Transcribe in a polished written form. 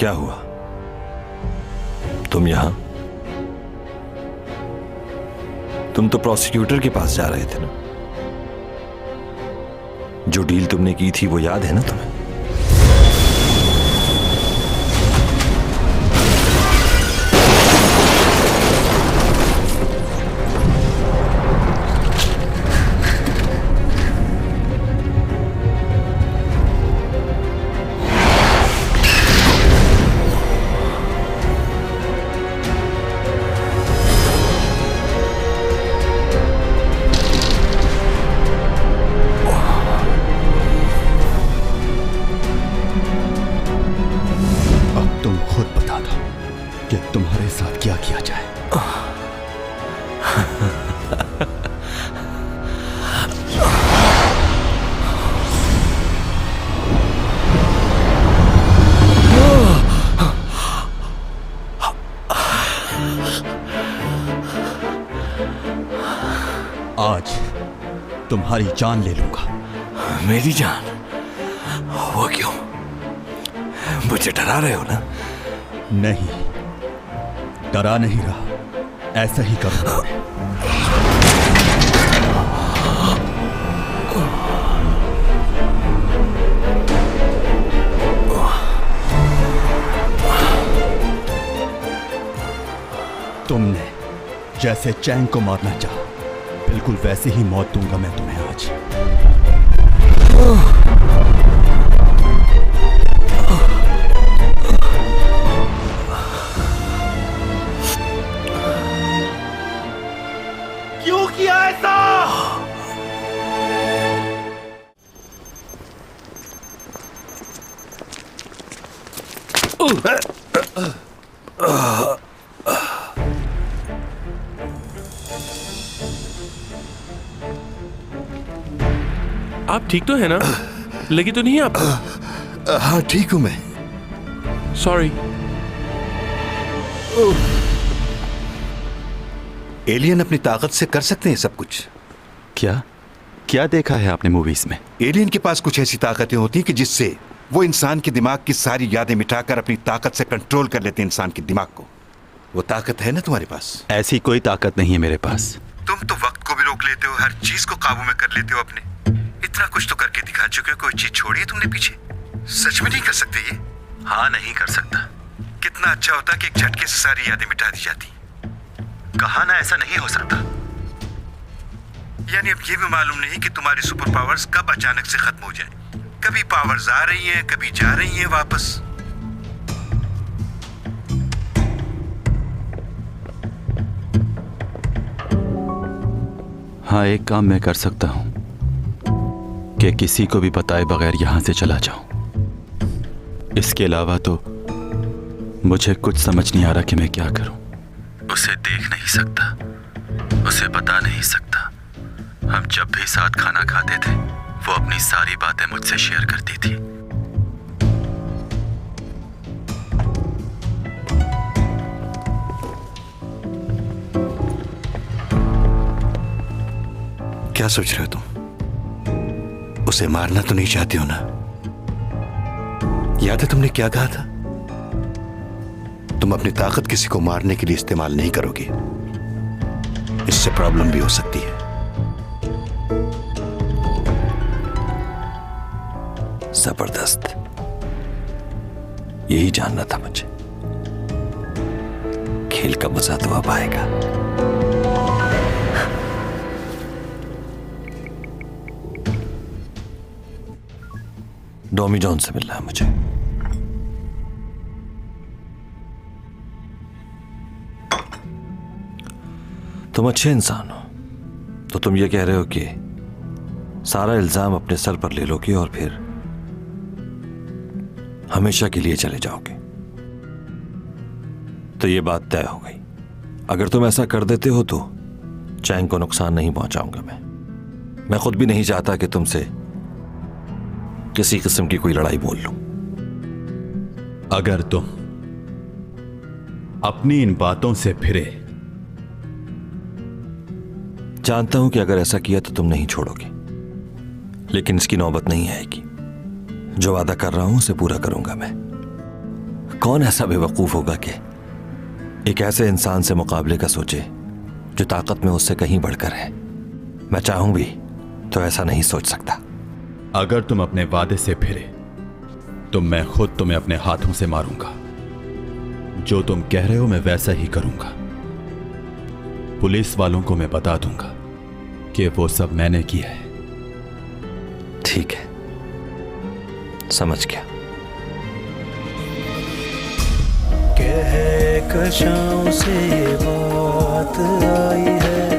क्या हुआ? तुम यहां? तुम तो प्रोसिक्यूटर के पास जा रहे थे ना? जो डील तुमने की थी वो याद है ना तुम्हें? आज तुम्हारी जान ले लूंगा। मेरी जान? वो क्यों? मुझे डरा रहे हो ना? नहीं, डरा नहीं रहा, ऐसा ही करूंगा मैं। तुमने जैसे चैंग को मारना चाहा, बिल्कुल वैसे ही मौत दूंगा मैं तुम्हें आज। क्यों किया ऐसा? आप ठीक तो है ना? लगी तो नहीं आप? हाँ ठीक हूं मैं। सॉरी। एलियन अपनी ताकत से कर सकते हैं सब कुछ। क्या क्या देखा है आपने मूवीज में? एलियन के पास कुछ ऐसी ताकतें होती हैं कि जिससे वो इंसान के दिमाग की सारी यादें मिटाकर अपनी ताकत से कंट्रोल कर लेते हैं इंसान के दिमाग को। वो ताकत है ना तुम्हारे पास? ऐसी कोई ताकत नहीं है मेरे पास। तुम तो वक्त को भी रोक लेते हो, हर चीज को काबू में कर लेते हो अपने। इतना कुछ तो करके दिखा चुके हो, कोई चीज छोड़ी है तुमने पीछे? सच में नहीं कर सकते ये? हाँ, नहीं कर सकता। कितना अच्छा होता कि एक झटके से सारी यादें मिटा दी जाती। कहा ना ऐसा नहीं हो सकता। यानी अब ये भी मालूम नहीं कि तुम्हारी सुपर पावर्स कब अचानक से खत्म हो जाए। कभी पावर्स आ रही हैं, कभी जा रही हैं वापस। हाँ, एक काम मैं कर सकता हूं कि किसी को भी बताए बगैर यहां से चला जाऊं। इसके अलावा तो मुझे कुछ समझ नहीं आ रहा कि मैं क्या करूं। उसे देख नहीं सकता, उसे बता नहीं सकता। हम जब भी साथ खाना खाते थे, वो अपनी सारी बातें मुझसे शेयर करती थी। क्या सोच रहे हो तुम? उसे मारना तो नहीं चाहते हो ना? याद है तुमने क्या कहा था? तुम अपनी ताकत किसी को मारने के लिए इस्तेमाल नहीं करोगे। इससे प्रॉब्लम भी हो सकती है। जबरदस्त, यही जानना था मुझे। खेल का मजा तो अब आएगा। डॉमी जॉन से मिलना है मुझे। तुम अच्छे इंसान हो, तो तुम ये कह रहे हो कि सारा इल्जाम अपने सर पर ले लोगे और फिर हमेशा के लिए चले जाओगे। तो ये बात तय हो गई। अगर तुम ऐसा कर देते हो तो चैंग को नुकसान नहीं पहुंचाऊंगा मैं खुद भी नहीं चाहता कि तुमसे किसी किस्म की कोई लड़ाई बोल लूं। अगर तुम अपनी इन बातों से फिरे, जानता हूं कि अगर ऐसा किया तो तुम नहीं छोड़ोगे, लेकिन इसकी नौबत नहीं आएगी। जो वादा कर रहा हूं उसे पूरा करूंगा मैं। कौन ऐसा बेवकूफ होगा कि एक ऐसे इंसान से मुकाबले का सोचे जो ताकत में उससे कहीं बढ़कर है। मैं चाहूं भी तो ऐसा नहीं सोच सकता। अगर तुम अपने वादे से फिरे तो मैं खुद तुम्हें अपने हाथों से मारूंगा। जो तुम कह रहे हो मैं वैसा ही करूंगा। पुलिस वालों को मैं बता दूंगा कि वो सब मैंने किया है। ठीक है, समझ गया। कहकशां से बात आई है,